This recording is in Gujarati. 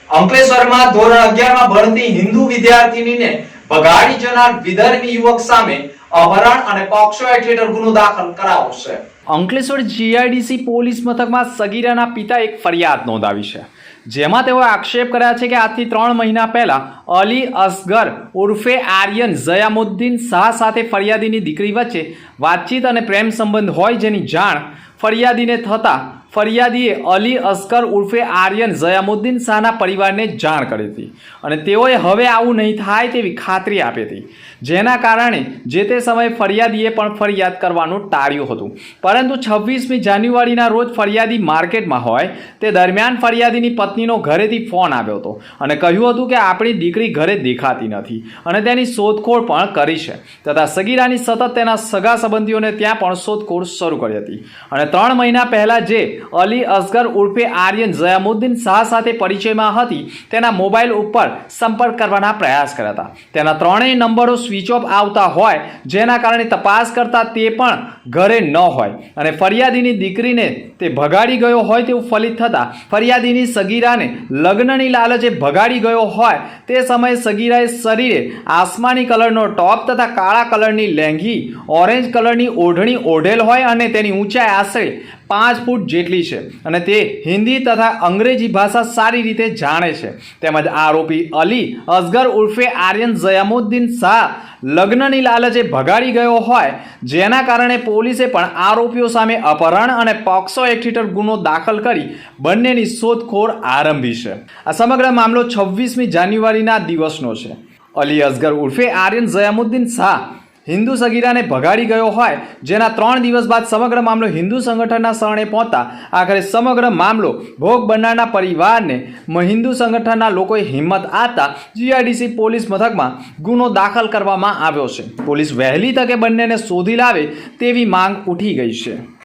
અંકલેશ્વરમાં ધોરણ 11 માં ભણતી હિન્દુ વિદ્યાર્થીનીને ભગાડી જનાર વિધર્મી યુવક સામે અપહરણ અને પોક્સો એક્ટ હેઠળ ગુનો દાખલ કરાયો છે। અંકલેશ્વર જીઆઈડીસી પોલીસ મથકમાં સગીરાના પિતા એક ફરિયાદ નોંધાવી છે, જેમાં તેઓએ આક્ષેપ કર્યા છે કે આજથી 3 મહિના પહેલા અલી અસગર ઉર્ફે આર્યન ઝયામુદ્દીન શાહ સાથે ફરિયાદીની દીકરી વચ્ચે વાતચીત અને પ્રેમ સંબંધ હોય, જેની જાણ ફરિયાદીને થતા ફરિયાદીએ અલી અસગર ઉર્ફે આર્યન ઝયામુદ્દીન શાહના પરિવારને જાણ કરી હતી અને તેઓએ હવે આવું નહીં થાય તેવી ખાતરી આપી હતી, જેના કારણે જે તે સમયે ફરિયાદીએ પણ ફરિયાદ કરવાનું ટાળ્યું હતું। પરંતુ 26મી જાન્યુઆરીના રોજ ફરિયાદી માર્કેટમાં હોય તે દરમિયાન ફરિયાદીની પત્નીનો ઘરેથી ફોન આવ્યો હતો અને કહ્યું હતું કે આપણી દીકરી ઘરે દેખાતી નથી અને તેની શોધખોળ પણ કરી છે, તથા સગીરાની સતત તેના સગા સંબંધીઓને ત્યાં પણ શોધખોળ શરૂ કરી હતી અને 3 મહિના પહેલા જે અલી અસગર ઉર્ફે આર્યન ઝયામુદ્દીન શાહ સાથે પરિચયમાં હતી તેના મોબાઈલ ઉપર સંપર્ક કરવાના પ્રયાસ કર્યા હતા। તેના ત્રણેય નંબરો સ્વિચ ઓફ આવતા હોય, જેના કારણે તપાસ કરતા તે પણ ઘરે ન હોય અને ફરિયાદીની દીકરીને તે ભગાડી ગયો હોય તેવું ફલિત થતા ફરિયાદીની સગીરાને લગ્નની લાલચે ભગાડી ગયો હોય તે સમયે સગીરાએ શરીરે આસમાની કલરનો ટોપ તથા કાળા કલરની લેંઘી, ઓરેન્જ કલરની ઓઢણી ઓઢેલ હોય અને તેની ઊંચાઈ આશરે 5 ફૂટ જેટલી છે અને તે હિન્દી તથા અંગ્રેજી ભાષા સારી રીતે જાણે છે। તેમજ આરોપી અલી અસગર ઉર્ફે આર્યન ઝયામુદ્દીન શાહ લગ્નની લાલચે ભગાડી ગયો હોય, જેના કારણે પોલીસે પણ આરોપીઓ સામે અપહરણ અને પોક્સો એક્ટ હેઠળ ગુનો દાખલ કરી બંનેની શોધખોળ આરંભી છે। આ સમગ્ર મામલો 26મી જાન્યુઆરીના દિવસનો છે। અલી અસગર ઉર્ફે આર્યન ઝયામુદ્દીન શાહ હિન્દુ સગીરાને ભગાડી ગયો હોય, જેના 3 દિવસ બાદ સમગ્ર મામલો હિન્દુ સંગઠનના શરણે પહોંચતા આખરે સમગ્ર મામલો ભોગ બનનારના પરિવારને હિન્દુ સંગઠનના લોકોએ હિંમત આપતા જીઆઈડીસી પોલીસ મથકમાં ગુનો દાખલ કરવામાં આવ્યો છે। પોલીસ વહેલી તકે બંનેને શોધી લાવે તેવી માંગ ઉઠી ગઈ છે।